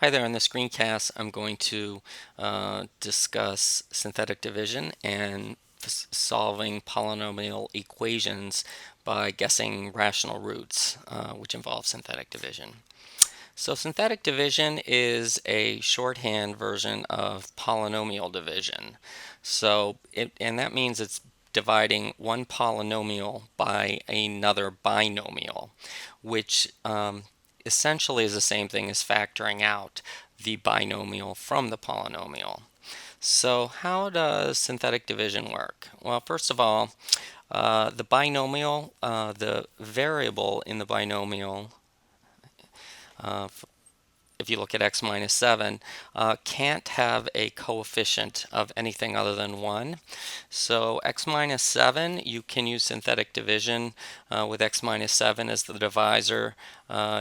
Hi there, in this screencast I'm going to discuss synthetic division and solving polynomial equations by guessing rational roots, which involve synthetic division. So synthetic division is a shorthand version of polynomial division. And that means it's dividing one polynomial by another binomial, which essentially is the same thing as factoring out the binomial from the polynomial. So how does synthetic division work? Well, first of all, the binomial, the variable in the binomial, uh, if you look at x minus 7, can't have a coefficient of anything other than 1. So x minus 7, you can use synthetic division with x minus 7 as the divisor.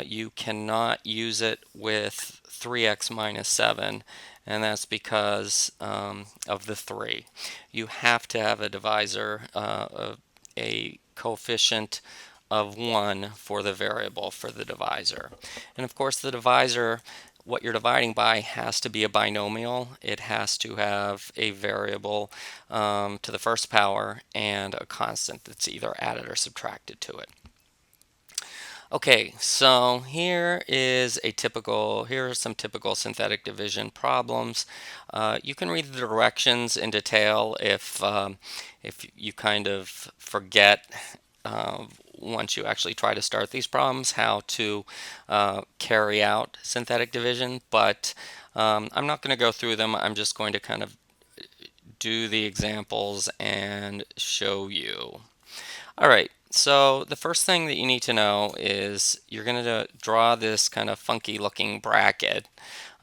You cannot use it with 3x minus 7, and that's because of the 3. You have to have a divisor, a coefficient of 1 for the variable for the divisor. And of course the divisor, what you're dividing by, has to be a binomial. It has to have a variable to the first power and a constant that's either added or subtracted to it. Okay, so here are some typical synthetic division problems. You can read the directions in detail if you kind of forget once you actually try to start these problems how to carry out synthetic division, but I'm not going to go through them. I'm just going to kind of do the examples and show you. All right, so the first thing that you need to know is you're going to draw this kind of funky looking bracket.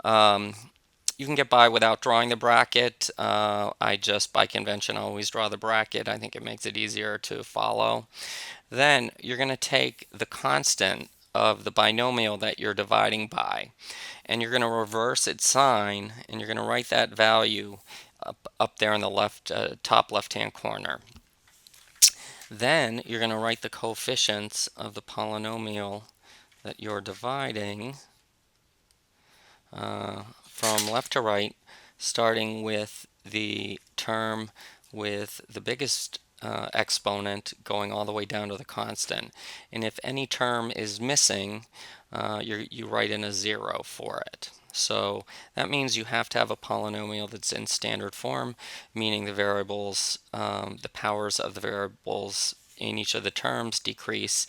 You can get by without drawing the bracket. I just, by convention, always draw the bracket. I think it makes it easier to follow. Then you're going to take the constant of the binomial that you're dividing by, and you're going to reverse its sign, and you're going to write that value up there in the top left-hand corner. Then you're going to write the coefficients of the polynomial that you're dividing from left to right, starting with the term with the biggest exponent going all the way down to the constant. And if any term is missing, you write in a 0 for it. So that means you have to have a polynomial that's in standard form, meaning the variables, the powers of the variables in each of the terms decrease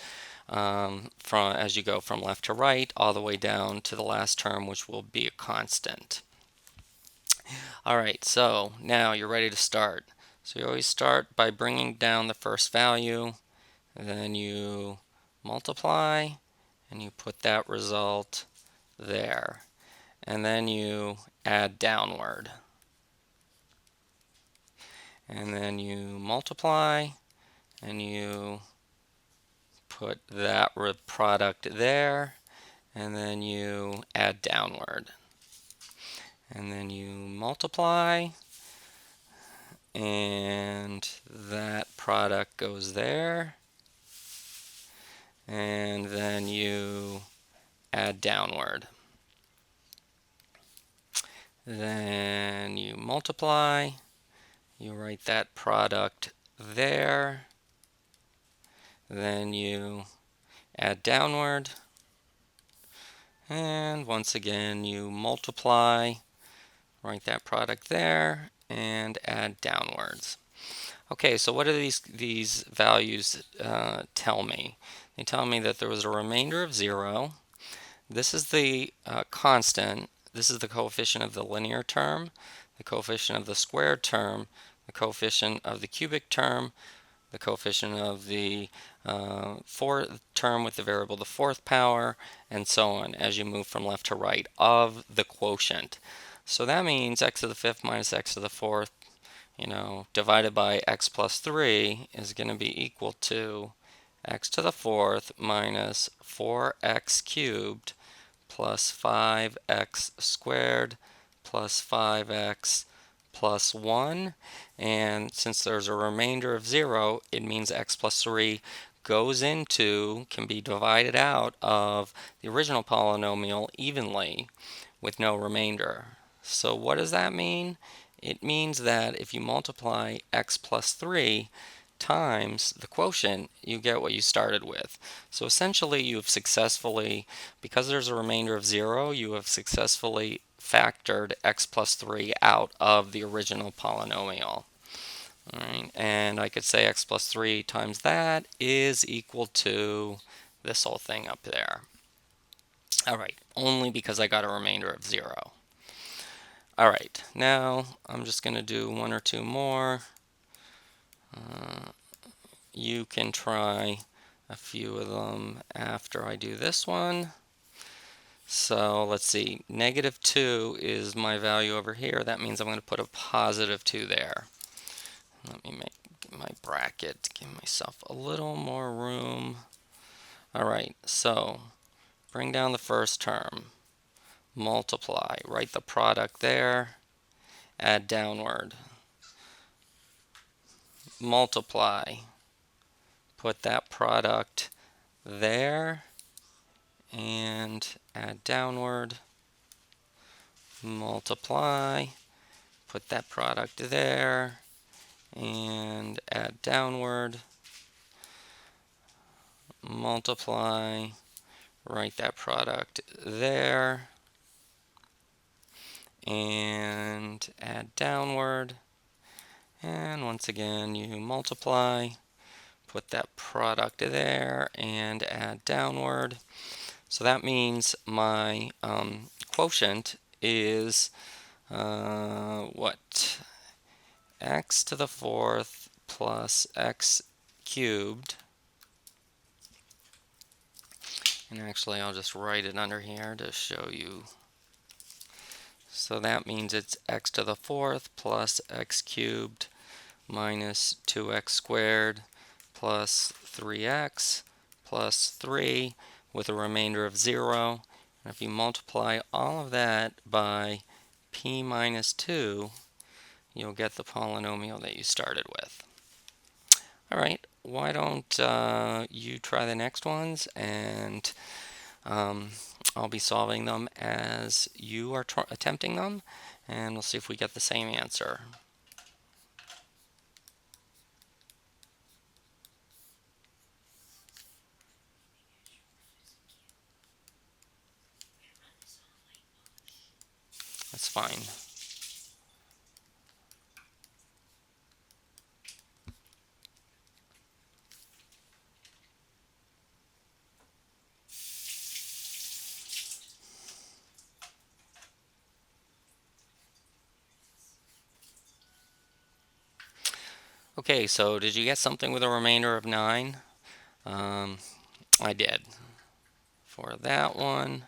as you go from left to right all the way down to the last term, which will be a constant. All right, so now you're ready to start. So you always start by bringing down the first value, then you multiply, and you put that result there. And then you add downward. And then you multiply, and you put that product there, and then you add downward. And then you multiply, and that product goes there, and then you add downward. Then you multiply, you write that product there, then you add downward, and once again you multiply, write that product there, and add downwards. Okay, so what do these values tell me? They tell me that there was a remainder of 0. This is the constant. This is the coefficient of the linear term, the coefficient of the squared term, the coefficient of the cubic term, the coefficient of the fourth term with the variable the fourth power, and so on as you move from left to right of the quotient. So that means x to the fifth minus x to the fourth, divided by x plus 3 is going to be equal to x to the fourth minus 4x cubed plus 5x squared plus 5x plus 1. And since there's a remainder of 0, it means x plus 3 can be divided out of the original polynomial evenly, with no remainder. So what does that mean? It means that if you multiply x plus 3 times the quotient, you get what you started with. So essentially you've successfully, because there's a remainder of 0, you have successfully factored x plus 3 out of the original polynomial. All right, and I could say x plus 3 times that is equal to this whole thing up there. All right, only because I got a remainder of 0. All right, now I'm just going to do one or two more. You can try a few of them after I do this one. So let's see, -2 is my value over here. That means I'm going to put a +2 there. Let me make my bracket, give myself a little more room. All right, so bring down the first term, multiply, write the product there, add downward, multiply, put that product there, and add downward, multiply, put that product there, and add downward, multiply, write that product there, and add downward, and once again you multiply, put that product there, and add downward. So that means my quotient is what? X to the 4th plus x cubed. And actually I'll just write it under here to show you. So that means it's x to the 4th plus x cubed minus 2x squared plus 3x plus 3 with a remainder of 0. And if you multiply all of that by p minus 2, you'll get the polynomial that you started with. All right, why don't you try the next ones, and I'll be solving them as you are attempting them, and we'll see if we get the same answer. That's fine. Okay, so did you get something with a remainder of 9? I did. For that one,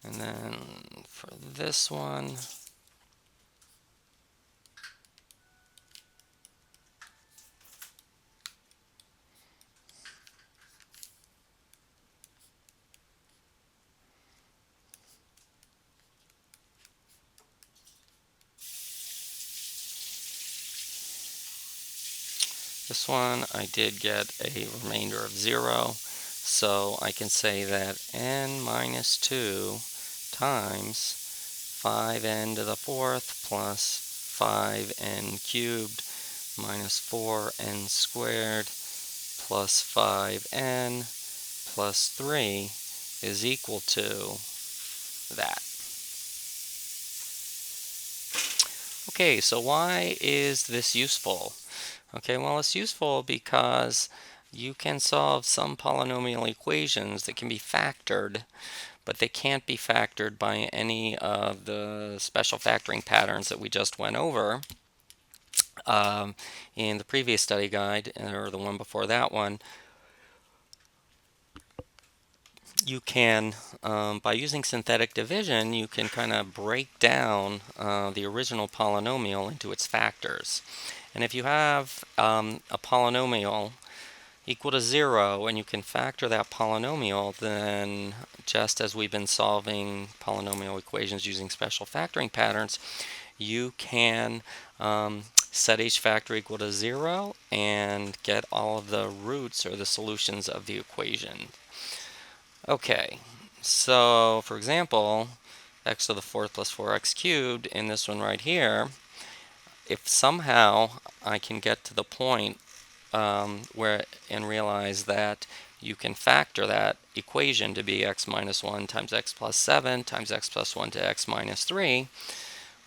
and then for this one. This one I did get a remainder of 0, so I can say that n minus 2 times 5n to the 4th plus 5n cubed minus 4n squared plus 5n plus 3 is equal to that. Okay, so why is this useful? Okay, well, it's useful because you can solve some polynomial equations that can be factored, but they can't be factored by any of the special factoring patterns that we just went over in the previous study guide, or the one before that one. You can, by using synthetic division, you can kind of break down the original polynomial into its factors. And if you have a polynomial equal to 0 and you can factor that polynomial, then just as we've been solving polynomial equations using special factoring patterns, you can set each factor equal to 0 and get all of the roots or the solutions of the equation. Okay, so for example, x to the fourth plus 4x cubed in this one right here, if somehow I can get to the point where and realize that you can factor that equation to be x minus 1 times x plus 7 times x plus 1 to x minus 3,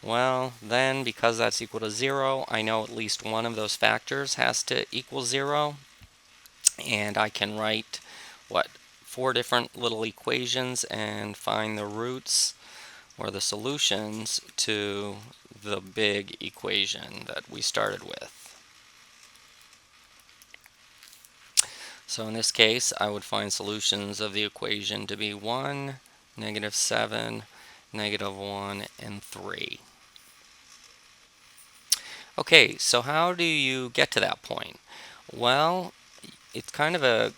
well, then because that's equal to 0, I know at least one of those factors has to equal 0, and I can write, what, 4 different little equations and find the roots or the solutions to the big equation that we started with. So in this case, I would find solutions of the equation to be 1, -7, -1, and 3. Okay, so how do you get to that point? Well, it's kind of a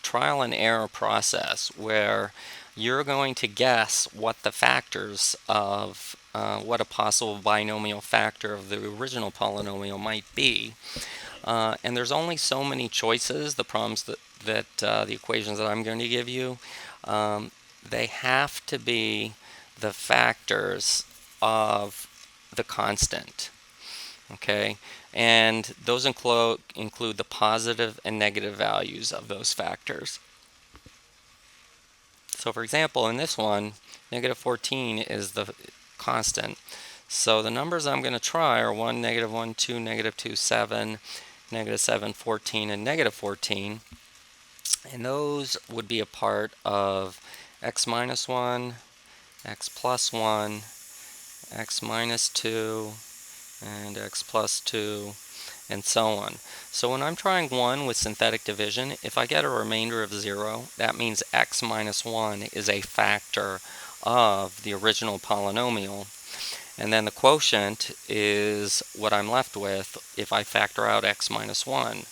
trial and error process where you're going to guess what the factors of what a possible binomial factor of the original polynomial might be. And there's only so many choices. The problems that the equations that I'm going to give you, they have to be the factors of the constant. Okay, and those include the positive and negative values of those factors. So for example, in this one, -14 is the constant. So the numbers I'm going to try are 1, -1, 2, -2, 7, -7, 14, and -14. And those would be a part of x minus 1, x plus 1, x minus 2, and x plus 2, and so on. So when I'm trying 1 with synthetic division, if I get a remainder of 0, that means x minus 1 is a factor of the original polynomial. And then the quotient is what I'm left with if I factor out x minus 1.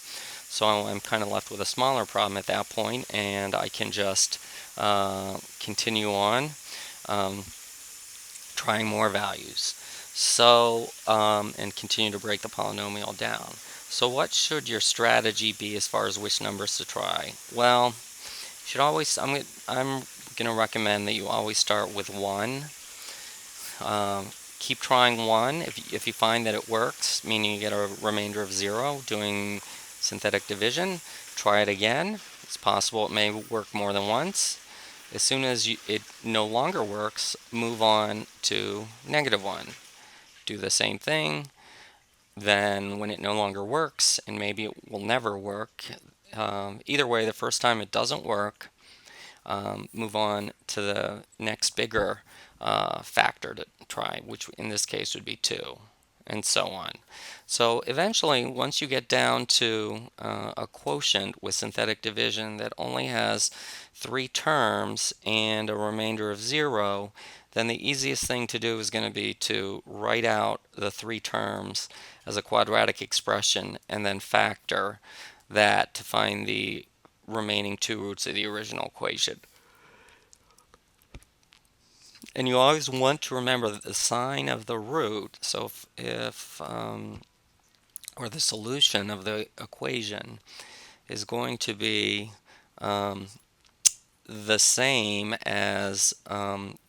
So I'm kind of left with a smaller problem at that point, and I can just continue on trying more values. So, and continue to break the polynomial down. So what should your strategy be as far as which numbers to try? Well, you should always, I'm going to recommend that you always start with 1. Keep trying 1. If you find that it works, meaning you get a remainder of 0 doing synthetic division, try it again. It's possible it may work more than once. As soon as it no longer works, move on to -1. Do the same thing. Then when it no longer works, and maybe it will never work, either way, the first time it doesn't work, move on to the next bigger factor to try, which in this case would be 2, and so on. So eventually, once you get down to a quotient with synthetic division that only has 3 terms and a remainder of 0, then the easiest thing to do is going to be to write out the 3 terms as a quadratic expression and then factor that to find the remaining 2 roots of the original equation. And you always want to remember that the sign of the root, so if or the solution of the equation is going to be the same as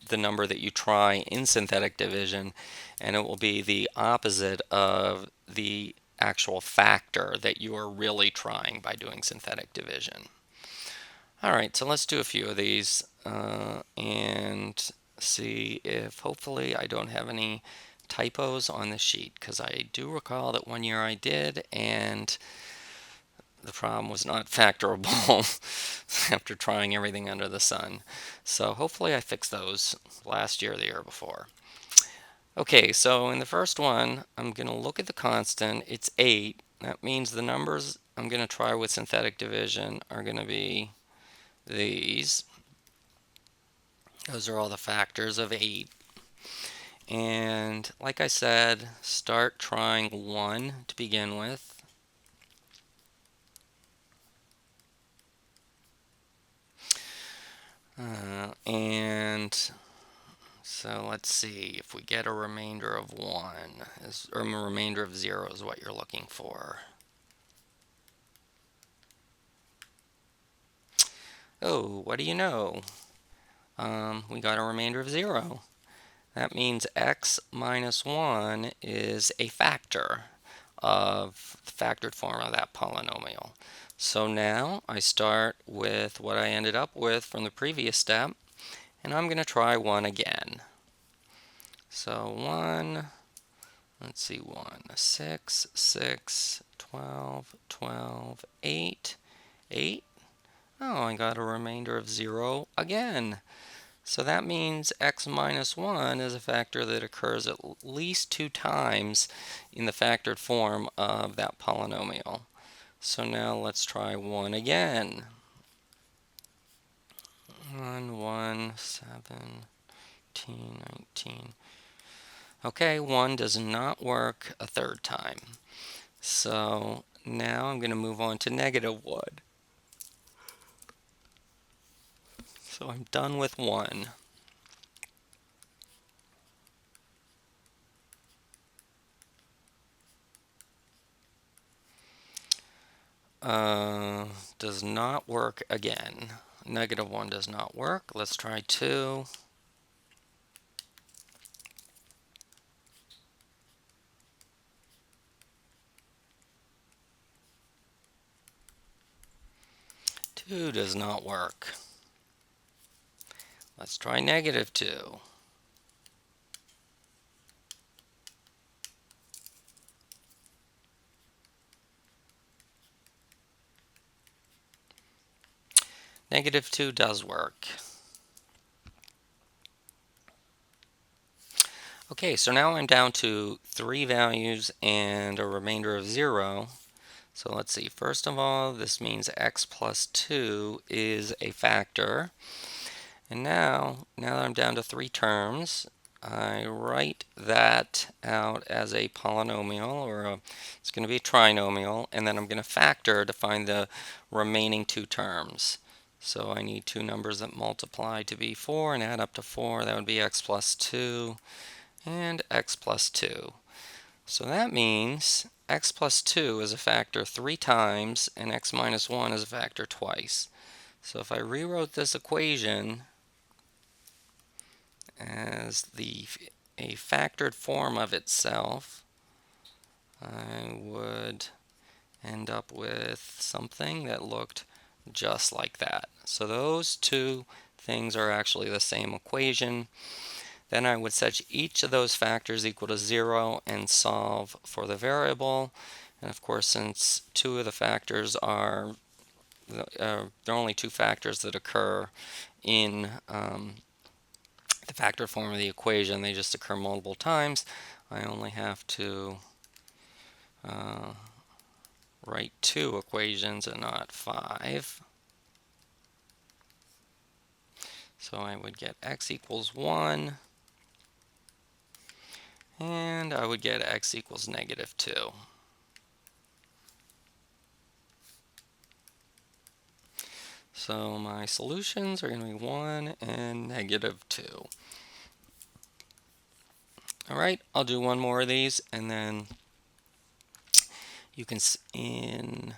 the number that you try in synthetic division, and it will be the opposite of the actual factor that you are really trying by doing synthetic division. All right, so let's do a few of these and see if hopefully I don't have any typos on the sheet, because I do recall that one year I did, and the problem was not factorable after trying everything under the sun. So hopefully I fixed those last year or the year before. Okay, so in the first one, I'm going to look at the constant. It's 8. That means the numbers I'm going to try with synthetic division are going to be these. Those are all the factors of 8. And like I said, start trying 1 to begin with. And so let's see if we get a remainder of 1, or a remainder of 0 is what you're looking for. Oh, what do you know? We got a remainder of 0. That means x minus 1 is a factor of the factored form of that polynomial. So now I start with what I ended up with from the previous step, and I'm going to try 1 again. So 1, let's see, 1, 6, 6, 12, 12, 8, 8. Oh, I got a remainder of 0 again. So that means x minus 1 is a factor that occurs at least 2 times in the factored form of that polynomial. So now let's try 1 again. 1, 1, 7, 19. Okay, 1 does not work a third time. So now I'm going to move on to negative 1. So I'm done with 1. Does not work again. Negative 1 does not work. Let's try 2. 2 does not work. Let's try negative 2. Negative 2 does work. Okay, so now I'm down to 3 values and a remainder of 0. So let's see. First of all, this means x plus 2 is a factor. And now that I'm down to 3 terms, I write that out as a polynomial, or it's going to be a trinomial, and then I'm going to factor to find the remaining 2 terms. So I need 2 numbers that multiply to be 4 and add up to 4. That would be x plus 2 and x plus 2. So that means x plus 2 is a factor 3 times, and x minus 1 is a factor twice. So if I rewrote this equation as a factored form of itself, I would end up with something that looked just like that. So those two things are actually the same equation. Then I would set each of those factors equal to 0 and solve for the variable. And of course, since two of the factors are, there are only 2 factors that occur in the factor form of the equation, they just occur multiple times. I only have to write 2 equations and not 5. So I would get x equals 1, and I would get x equals negative 2. So my solutions are going to be 1 and negative 2. All right, I'll do one more of these, and then you can, in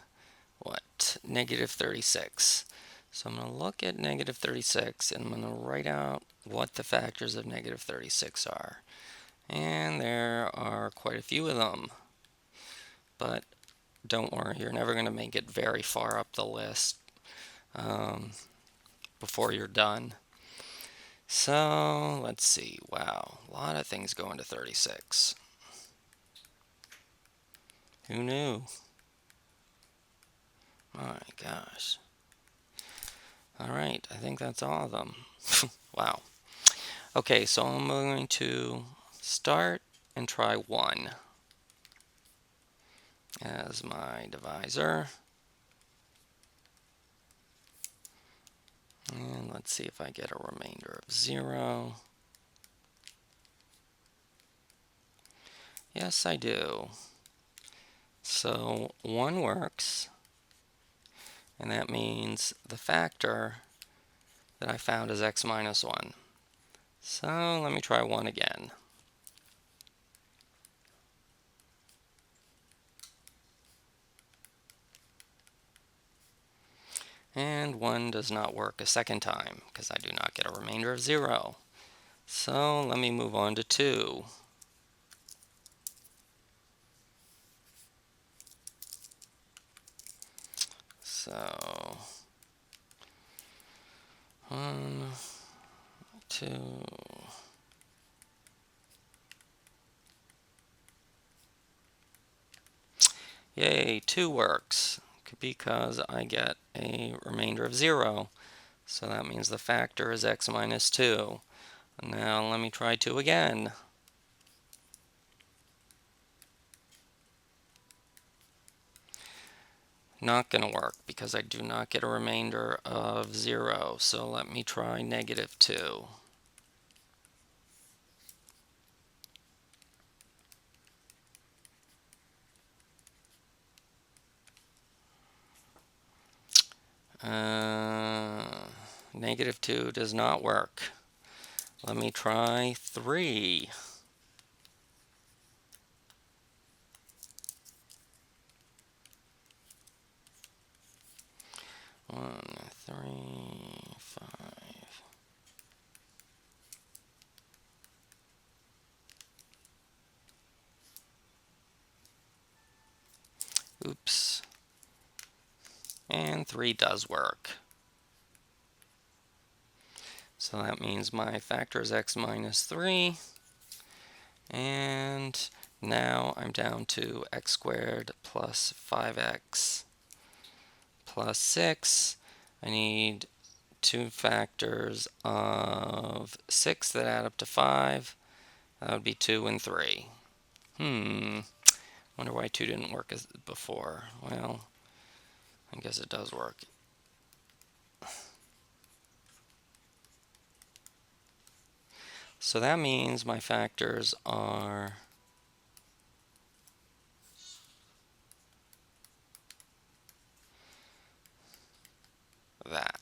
what, negative 36. So I'm going to look at negative 36, and I'm going to write out what the factors of negative 36 are. And there are quite a few of them. But don't worry, you're never going to make it very far up the list before you're done. So let's see. Wow, a lot of things go into 36. Who knew? Oh my gosh. All right, I think that's all of them. Wow. Okay, so I'm going to start and try 1 as my divisor. And let's see if I get a remainder of 0. Yes, I do. So 1 works, and that means the factor that I found is x minus 1. So let me try 1 again. And 1 does not work a second time because I do not get a remainder of 0. So let me move on to 2. So 1, 2. Yay, 2 works because I get a remainder of 0. So that means the factor is x minus 2. Now let me try 2 again. Not going to work because I do not get a remainder of 0. So let me try negative 2. Negative 2 does not work. Let me try 3. 1, 3, 5. Oops. And 3 does work. So that means my factor is x minus 3. And now I'm down to x squared plus 5x plus 6. I need 2 factors of 6 that add up to 5. That would be 2 and 3. Wonder why 2 didn't work as before. Well, I guess it does work. So that means my factors are that.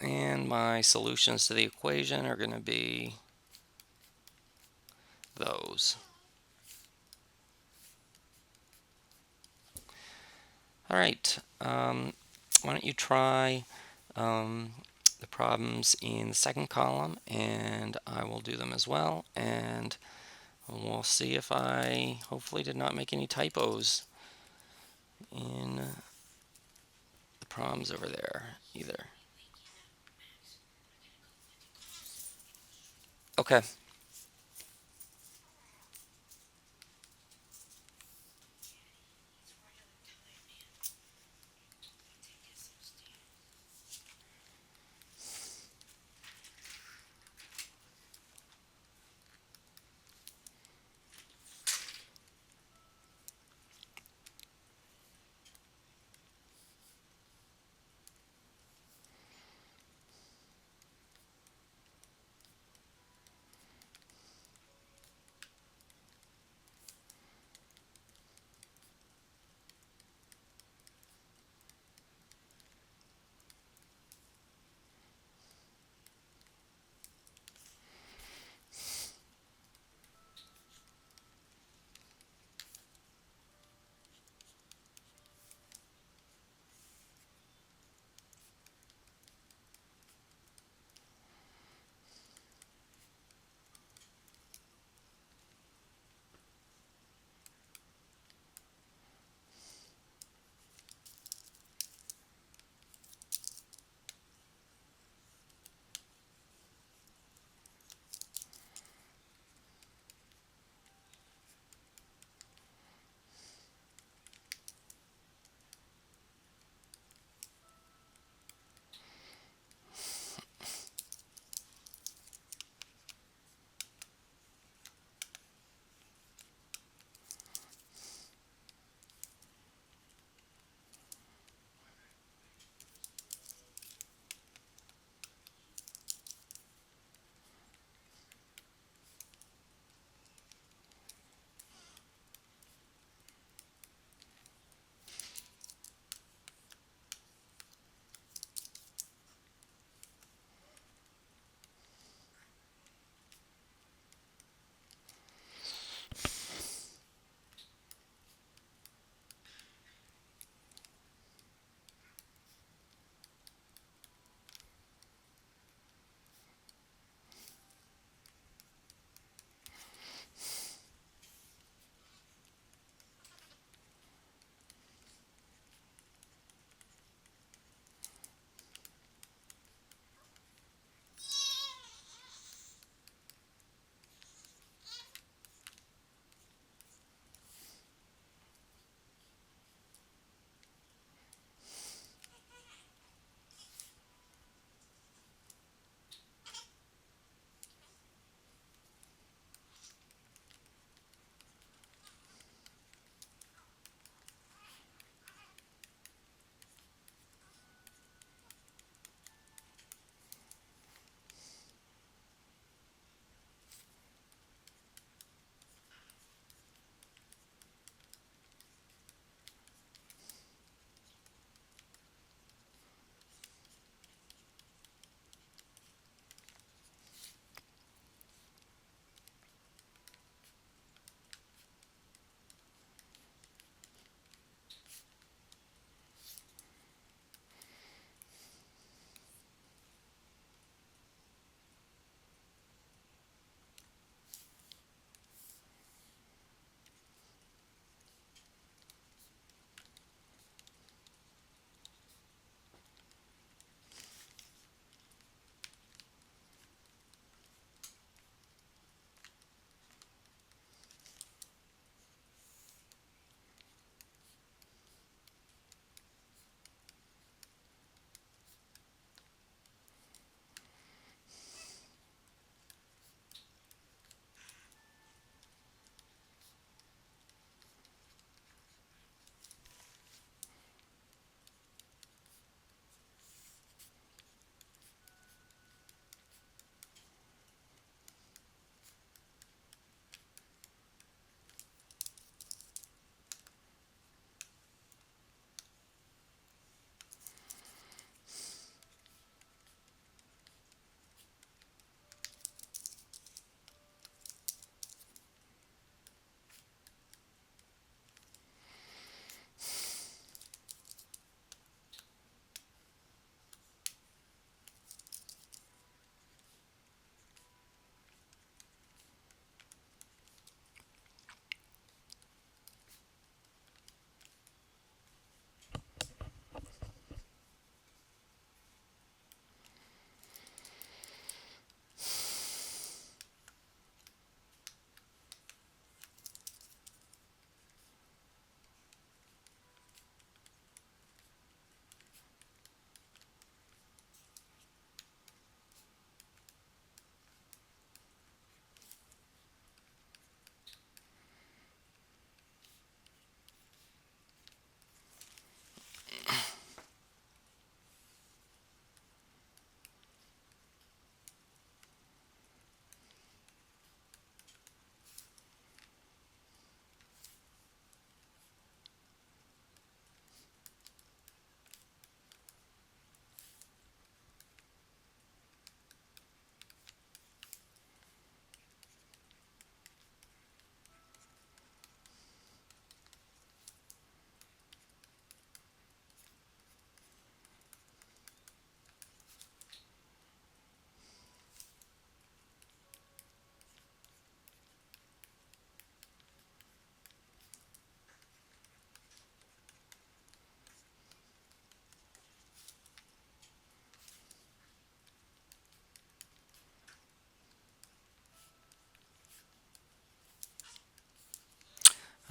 And my solutions to the equation are going to be those. All right. Why don't you try the problems in the second column, and I will do them as well, and we'll see if I hopefully did not make any typos in the problems over there either. Okay.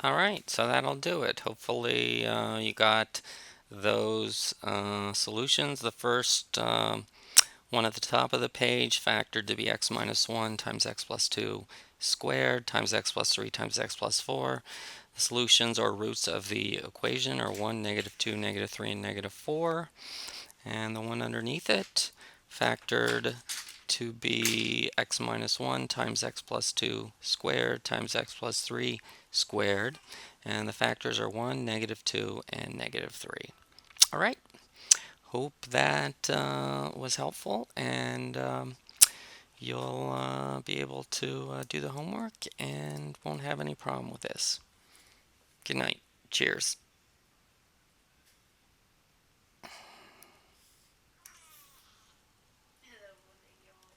All right, so that'll do it. Hopefully, you got those solutions. The first one at the top of the page, factored to be x minus 1 times x plus 2 squared times x plus 3 times x plus 4. The solutions or roots of the equation are 1, -2, -3, and -4. And the one underneath it, factored to be x minus 1 times x plus 2 squared times x plus 3 squared. And the factors are 1, -2, and -3. All right. Hope that was helpful, and you'll be able to do the homework and won't have any problem with this. Good night. Cheers.